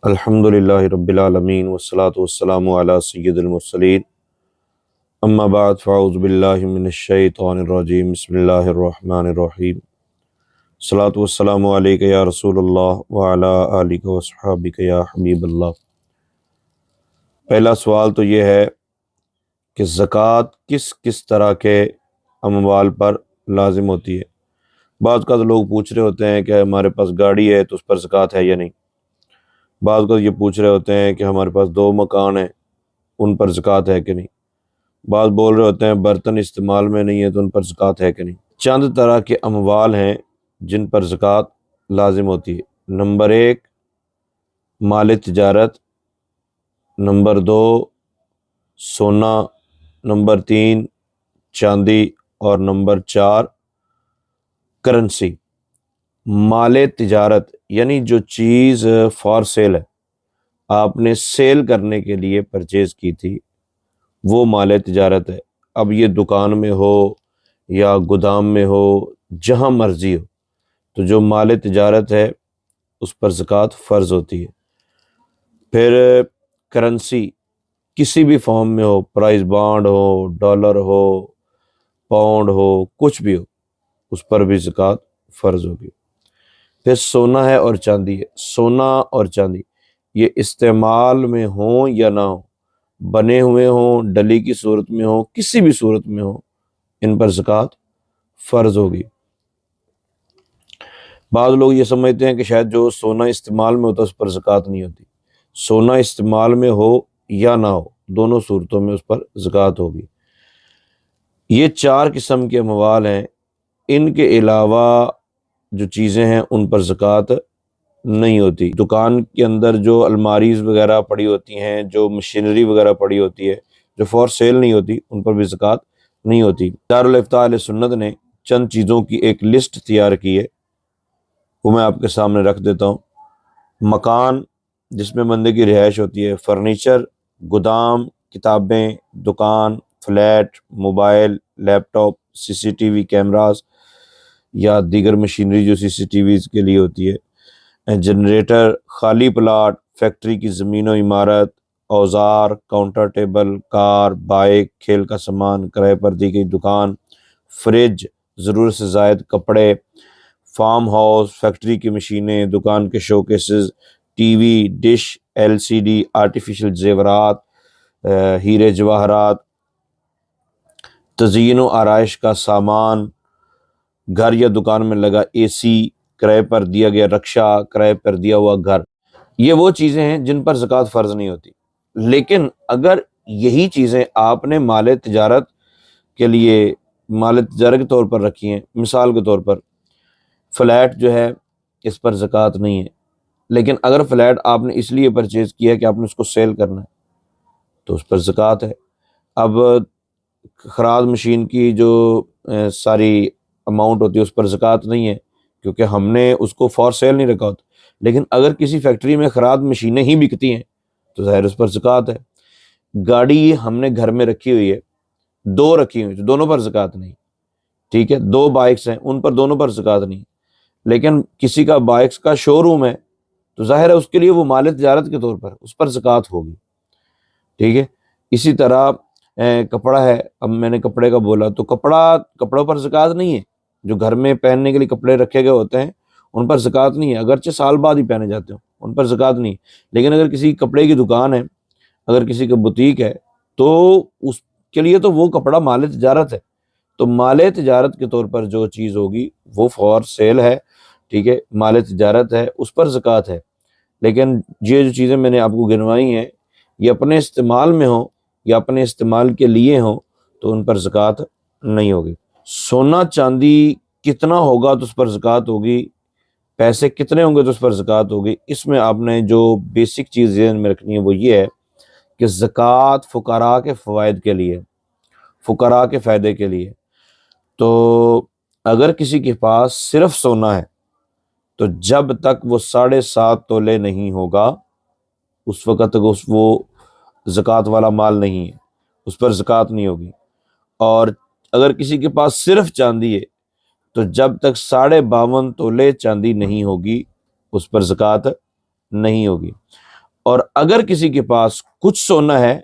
الحمد للہ رب العالمین والصلاة والسلام علی سید المرسلین اما بعد فاعوذ باللہ من الشیطان الرجیم بسم اللہ الرحمن الرحیم الصلاة والسلام علیک یا رسول اللہ وعلی آلک وصحابک یا حبیب اللہ۔ پہلا سوال تو یہ ہے کہ زکوٰۃ کس کس طرح کے اموال پر لازم ہوتی ہے۔ بعض کا لوگ پوچھ رہے ہوتے ہیں کہ ہمارے پاس گاڑی ہے تو اس پر زکوٰۃ ہے یا نہیں۔ بعض کا یہ پوچھ رہے ہوتے ہیں کہ ہمارے پاس 2 مکان ہیں ان پر زکوٰۃ ہے کہ نہیں۔ بعض بول رہے ہوتے ہیں برتن استعمال میں نہیں ہے تو ان پر زکوٰۃ ہے کہ نہیں۔ چند طرح کے اموال ہیں جن پر زکوٰۃ لازم ہوتی ہے۔ نمبر 1 مال تجارت، نمبر 2 سونا، نمبر 3 چاندی اور نمبر 4 کرنسی۔ مال تجارت یعنی جو چیز فار سیل ہے، آپ نے سیل کرنے کے لیے پرچیز کی تھی، وہ مال تجارت ہے۔ اب یہ دکان میں ہو یا گودام میں ہو، جہاں مرضی ہو، تو جو مال تجارت ہے اس پر زکوٰۃ فرض ہوتی ہے۔ پھر کرنسی کسی بھی فارم میں ہو، پرائز بانڈ ہو، ڈالر ہو، پاؤنڈ ہو، کچھ بھی ہو، اس پر بھی زکوٰۃ فرض ہوگی۔ پھر سونا ہے اور چاندی ہے۔ سونا اور چاندی یہ استعمال میں ہوں یا نہ ہوں، بنے ہوئے ہوں، ڈلی کی صورت میں ہوں، کسی بھی صورت میں ہوں، ان پر زکوٰۃ فرض ہوگی۔ بعض لوگ یہ سمجھتے ہیں کہ شاید جو سونا استعمال میں ہوتا ہے اس پر زکوٰۃ نہیں ہوتی۔ سونا استعمال میں ہو یا نہ ہو، دونوں صورتوں میں اس پر زکوٰۃ ہوگی۔ یہ 4 قسم کے اموال ہیں۔ ان کے علاوہ جو چیزیں ہیں ان پر زکوٰۃ نہیں ہوتی۔ دکان کے اندر جو الماریز وغیرہ پڑی ہوتی ہیں، جو مشینری وغیرہ پڑی ہوتی ہے، جو فور سیل نہیں ہوتی، ان پر بھی زکوٰۃ نہیں ہوتی۔ دارالافتاء اہل سنت نے چند چیزوں کی ایک لسٹ تیار کی ہے، وہ میں آپ کے سامنے رکھ دیتا ہوں۔ مکان جس میں بندے کی رہائش ہوتی ہے، فرنیچر، گودام، کتابیں، دکان، فلیٹ، موبائل، لیپ ٹاپ، CCTV کیمراز یا دیگر مشینری جو CCTVs کے لیے ہوتی ہے، جنریٹر، خالی پلاٹ، فیکٹری کی زمین و عمارت، اوزار، کاؤنٹر ٹیبل، کار، بائک، کھیل کا سامان، کرائے پر دی گئی دکان، فریج، ضرورت سے زائد کپڑے، فارم ہاؤس، فیکٹری کی مشینیں، دکان کے showcases, TV، dish, LCD، artificial زیورات، ہیرے جواہرات، تزئین و آرائش کا سامان، گھر یا دکان میں لگا AC، کرائے پر دیا گیا رکشہ، کرائے پر دیا ہوا گھر۔ یہ وہ چیزیں ہیں جن پر زکوٰۃ فرض نہیں ہوتی۔ لیکن اگر یہی چیزیں آپ نے مال تجارت کے لیے، مال تجارت کے طور پر رکھی ہیں، مثال کے طور پر فلیٹ جو ہے اس پر زکوٰۃ نہیں ہے، لیکن اگر فلیٹ آپ نے اس لیے پرچیز کیا ہے کہ آپ نے اس کو سیل کرنا ہے تو اس پر زکوٰۃ ہے۔ اب خراج مشین کی جو ساری اماؤنٹ ہوتی ہے اس پر زکوٰۃ نہیں ہے، کیونکہ ہم نے اس کو فار سیل نہیں رکھا ہوتا۔ لیکن اگر کسی فیکٹری میں خراج مشینیں ہی بکتی ہیں تو ظاہر اس پر زکوٰۃ ہے۔ گاڑی ہم نے گھر میں رکھی ہوئی ہے، 2 رکھی ہوئی، تو دونوں پر زکوٰۃ نہیں، ٹھیک ہے۔ 2 بائکس ہیں، ان پر دونوں پر زکوٰۃ نہیں۔ لیکن کسی کا بائکس کا شو روم ہے تو ظاہر ہے اس کے لیے وہ مال تجارت کے طور پر اس پر زکوٰۃ ہوگی، ٹھیک ہے۔ اسی طرح کپڑا ہے، اب میں نے کپڑے کا بولا تو کپڑوں پر زکوٰۃ نہیں ہے۔ جو گھر میں پہننے کے لیے کپڑے رکھے گئے ہوتے ہیں ان پر زکوٰۃ نہیں ہے، اگرچہ سال بعد ہی پہنے جاتے ہوں، ان پر زکوٰۃ نہیں۔ لیکن اگر کسی کپڑے کی دکان ہے، اگر کسی کا بوتیک ہے، تو اس کے لیے تو وہ کپڑا مال تجارت ہے۔ تو مال تجارت کے طور پر جو چیز ہوگی وہ فار سیل ہے، ٹھیک ہے، مال تجارت ہے، اس پر زکوٰۃ ہے۔ لیکن یہ جو چیزیں میں نے آپ کو گنوائی ہیں، یہ اپنے استعمال میں ہوں یا اپنے استعمال کے لیے ہوں تو ان پر زکوٰۃ نہیں ہوگی۔ سونا چاندی کتنا ہوگا تو اس پر زکوٰۃ ہوگی، پیسے کتنے ہوں گے تو اس پر زکوٰۃ ہوگی۔ اس میں آپ نے جو بیسک چیز ذہن میں رکھنی ہے وہ یہ ہے کہ زکوٰۃ فقراء کے فوائد کے لیے، فقراء کے فائدے کے لیے۔ تو اگر کسی کے پاس صرف سونا ہے تو جب تک وہ 7.5 تولے نہیں ہوگا اس وقت تک وہ زکوٰۃ والا مال نہیں ہے، اس پر زکوٰۃ نہیں ہوگی۔ اور اگر کسی کے پاس صرف چاندی ہے تو جب تک 52.5 تولے چاندی نہیں ہوگی اس پر زکوٰۃ نہیں ہوگی۔ اور اگر کسی کے پاس کچھ سونا ہے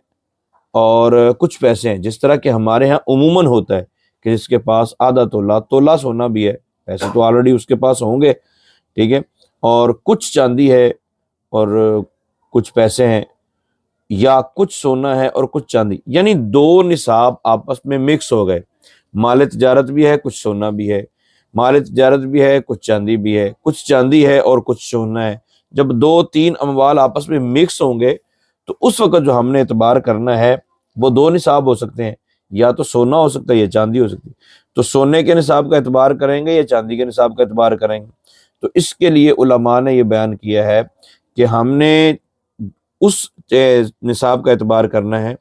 اور کچھ پیسے ہیں، جس طرح کہ ہمارے ہاں عموماً ہوتا ہے کہ جس کے پاس آدھا تولہ سونا بھی ہے، پیسے تو آلریڈی اس کے پاس ہوں گے، ٹھیک ہے، اور کچھ چاندی ہے اور کچھ پیسے ہیں، یا کچھ سونا ہے اور کچھ چاندی، یعنی دو نصاب آپس میں مکس ہو گئے، مال تجارت بھی ہے، کچھ سونا بھی ہے، مال تجارت بھی ہے، کچھ چاندی بھی ہے، کچھ چاندی ہے اور کچھ سونا ہے۔ جب دو تین اموال آپس میں مکس ہوں گے تو اس وقت جو ہم نے اعتبار کرنا ہے وہ دو نصاب ہو سکتے ہیں، یا تو سونا ہو سکتا ہے یا چاندی ہو سکتی ہے۔ تو سونے کے نصاب کا اعتبار کریں گے یا چاندی کے نصاب کا اعتبار کریں گے؟ تو اس کے لیے علماء نے یہ بیان کیا ہے کہ ہم نے اس نصاب کا اعتبار کرنا ہے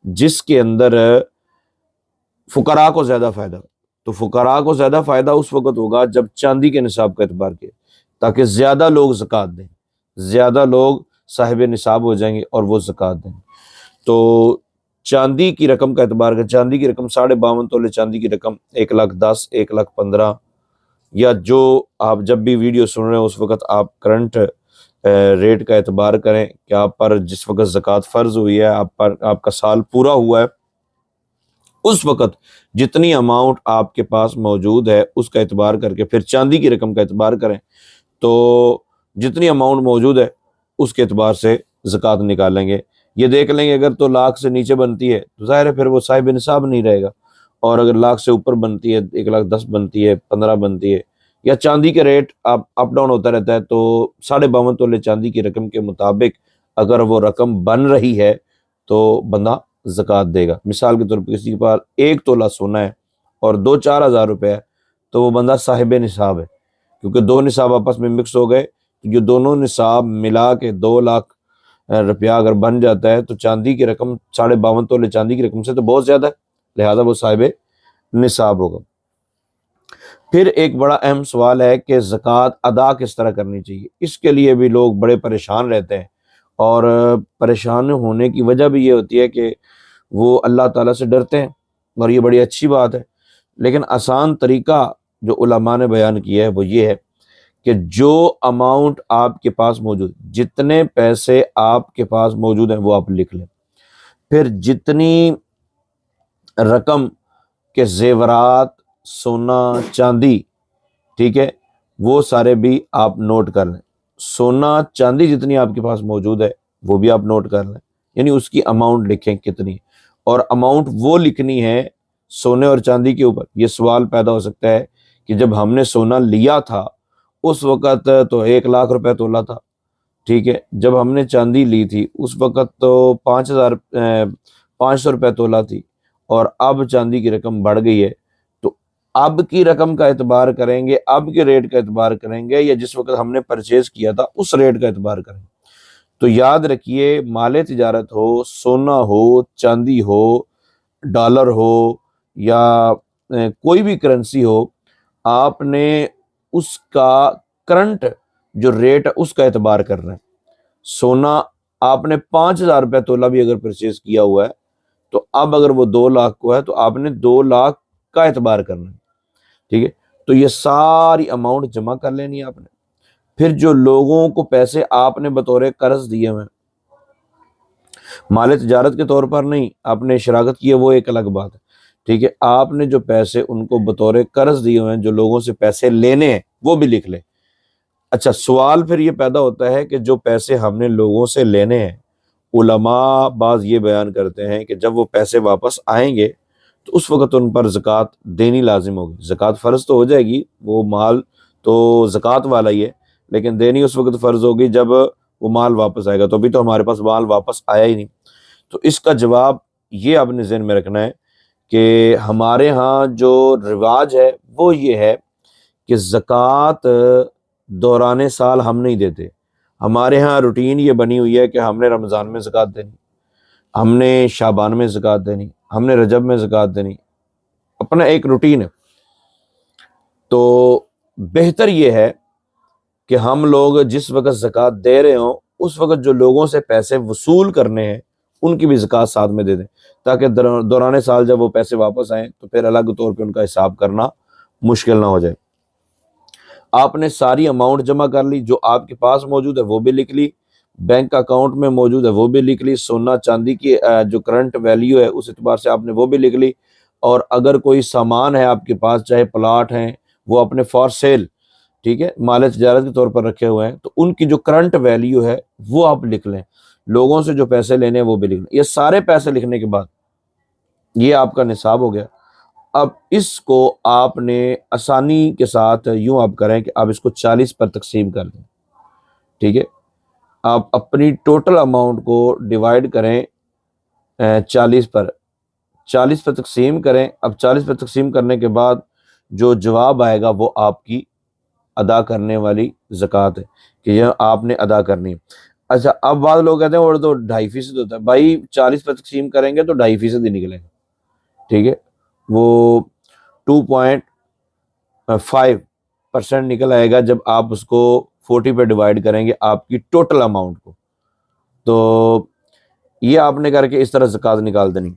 جس کے اندر فقراء کو زیادہ فائدہ ہو۔ تو فقراء کو زیادہ فائدہ اس وقت ہوگا جب چاندی کے نصاب کا اعتبار کیا، تاکہ زیادہ لوگ زکوٰۃ دیں، زیادہ لوگ صاحب نصاب ہو جائیں گے اور وہ زکوٰۃ دیں۔ تو چاندی کی رقم کا اعتبار کر، چاندی کی رقم 52.5 تولے چاندی کی رقم 1,10,000 1,15,000، یا جو آپ جب بھی ویڈیو سن رہے ہیں اس وقت آپ کرنٹ ریٹ کا اعتبار کریں کہ آپ پر جس وقت زکوٰۃ فرض ہوئی ہے، آپ کا سال پورا ہوا ہے، اس وقت جتنی اماؤنٹ آپ کے پاس موجود ہے اس کا اعتبار کر کے پھر چاندی کی رقم کا اعتبار کریں، تو جتنی اماؤنٹ موجود ہے اس کے اعتبار سے زکوٰۃ نکالیں گے۔ یہ دیکھ لیں گے اگر تو لاکھ سے نیچے بنتی ہے تو ظاہر ہے پھر وہ صاحب نصاب نہیں رہے گا، اور اگر لاکھ سے اوپر بنتی ہے، 1,10,000 بنتی ہے، 15 بنتی ہے، یا چاندی کے ریٹ اپ ڈاؤن ہوتا رہتا ہے، تو 52.5 تولے چاندی کی رقم کے مطابق اگر وہ رقم بن رہی ہے تو بندہ زکوٰۃ دے گا۔ مثال کے طور پہ کسی کے پاس 1 تولہ سونا ہے اور 2-4 ہزار روپے ہے تو وہ بندہ صاحب نصاب ہے، کیونکہ دو نصاب آپس میں مکس ہو گئے، جو دونوں نصاب ملا کے 2 لاکھ روپیہ اگر بن جاتا ہے تو چاندی کی رقم 52.5 تولے چاندی کی رقم سے تو بہت زیادہ ہے، لہذا وہ صاحب نصاب ہوگا۔ پھر ایک بڑا اہم سوال ہے کہ زکوٰۃ ادا کس طرح کرنی چاہیے۔ اس کے لیے بھی لوگ بڑے پریشان رہتے ہیں، اور پریشان ہونے کی وجہ بھی یہ ہوتی ہے کہ وہ اللہ تعالیٰ سے ڈرتے ہیں، اور یہ بڑی اچھی بات ہے، لیکن آسان طریقہ جو علماء نے بیان کیا ہے وہ یہ ہے کہ جو اماؤنٹ آپ کے پاس موجود، جتنے پیسے آپ کے پاس موجود ہیں وہ آپ لکھ لیں، پھر جتنی رقم کے زیورات، سونا، چاندی، ٹھیک ہے، وہ سارے بھی آپ نوٹ کر لیں۔ سونا چاندی جتنی آپ کے پاس موجود ہے وہ بھی آپ نوٹ کر لیں، یعنی اس کی اماؤنٹ لکھیں کتنی، اور اماؤنٹ وہ لکھنی ہے سونے اور چاندی کے اوپر۔ یہ سوال پیدا ہو سکتا ہے کہ جب ہم نے سونا لیا تھا اس وقت تو 1,00,000 روپے تولہ تھا، ٹھیک ہے، جب ہم نے چاندی لی تھی اس وقت تو 5,500 روپے تولہ تھی، اور اب چاندی کی رقم بڑھ گئی ہے، تو اب کی رقم کا اعتبار کریں گے، اب کے ریٹ کا اعتبار کریں گے، یا جس وقت ہم نے پرچیز کیا تھا اس ریٹ کا اعتبار کریں گے۔ تو یاد رکھیے، مال تجارت ہو، سونا ہو، چاندی ہو، ڈالر ہو، یا کوئی بھی کرنسی ہو، آپ نے اس کا کرنٹ جو ریٹ ہے اس کا اعتبار کرنا ہے۔ سونا آپ نے 5,000 روپے تولہ بھی اگر پرچیز کیا ہوا ہے تو اب اگر وہ 2 لاکھ کو ہے تو آپ نے 2 لاکھ کا اعتبار کرنا ہے، ٹھیک ہے۔ تو یہ ساری اماؤنٹ جمع کر لینی ہے آپ نے۔ پھر جو لوگوں کو پیسے آپ نے بطور قرض دیے ہوئے، مال تجارت کے طور پر نہیں، آپ نے شراکت کی ہے وہ ایک الگ بات ہے، ٹھیک ہے، آپ نے جو پیسے ان کو بطور قرض دیے ہوئے ہیں، جو لوگوں سے پیسے لینے ہیں، وہ بھی لکھ لیں۔ اچھا، سوال پھر یہ پیدا ہوتا ہے کہ جو پیسے ہم نے لوگوں سے لینے ہیں، علماء بعض یہ بیان کرتے ہیں کہ جب وہ پیسے واپس آئیں گے تو اس وقت ان پر زکوٰۃ دینی لازم ہوگی۔ زکوٰۃ فرض تو ہو جائے گی، وہ مال تو زکوٰۃ والا ہی ہے، لیکن دینی اس وقت فرض ہوگی جب وہ مال واپس آئے گا، تو ابھی تو ہمارے پاس مال واپس آیا ہی نہیں۔ تو اس کا جواب یہ اپنے ذہن میں رکھنا ہے کہ ہمارے ہاں جو رواج ہے وہ یہ ہے کہ زکوٰۃ دوران سال ہم نہیں دیتے۔ ہمارے ہاں روٹین یہ بنی ہوئی ہے کہ ہم نے رمضان میں زکوٰۃ دینی، ہم نے شعبان میں زکوٰۃ دینی، ہم نے رجب میں زکوٰۃ دینی، اپنا ایک روٹین ہے۔ تو بہتر یہ ہے کہ ہم لوگ جس وقت زکوٰۃ دے رہے ہوں اس وقت جو لوگوں سے پیسے وصول کرنے ہیں ان کی بھی زکوٰۃ ساتھ میں دے دیں، تاکہ دوران سال جب وہ پیسے واپس آئیں تو پھر الگ طور پہ ان کا حساب کرنا مشکل نہ ہو جائے۔ آپ نے ساری اماؤنٹ جمع کر لی، جو آپ کے پاس موجود ہے وہ بھی لکھ لی، بینک اکاؤنٹ میں موجود ہے وہ بھی لکھ لی، سونا چاندی کی جو کرنٹ ویلیو ہے اس اعتبار سے آپ نے وہ بھی لکھ لی، اور اگر کوئی سامان ہے آپ کے پاس، چاہے پلاٹ ہیں وہ اپنے فار سیل، ٹھیک ہے، مال تجارت کے طور پر رکھے ہوئے ہیں، تو ان کی جو کرنٹ ویلیو ہے وہ آپ لکھ لیں، لوگوں سے جو پیسے لینے ہیں وہ بھی لکھ لیں۔ یہ سارے پیسے لکھنے کے بعد یہ آپ کا نصاب ہو گیا۔ اب اس کو آپ نے آسانی کے ساتھ یوں آپ کریں کہ آپ اس کو 40 پر تقسیم کر دیں، ٹھیک ہے، آپ اپنی ٹوٹل اماؤنٹ کو ڈیوائڈ کریں 40 پر، 40 پر تقسیم کریں۔ اب 40 پر تقسیم کرنے کے بعد جو جواب آئے گا وہ آپ کی ادا کرنے والی زکوٰۃ ہے کہ یہ آپ نے ادا کرنی ہے۔ اچھا، اب بعض لوگ کہتے ہیں وہ تو 2.5% ہوتا ہے، بھائی 40 پر تقسیم کریں گے تو 2.5% ہی نکلے گا، ٹھیک ہے، وہ 2.5% نکل آئے گا جب آپ اس کو 40 پہ ڈیوائڈ کریں گے آپ کی ٹوٹل اماؤنٹ کو۔ تو یہ آپ نے کر کے اس طرح زکوٰۃ نکال دینی۔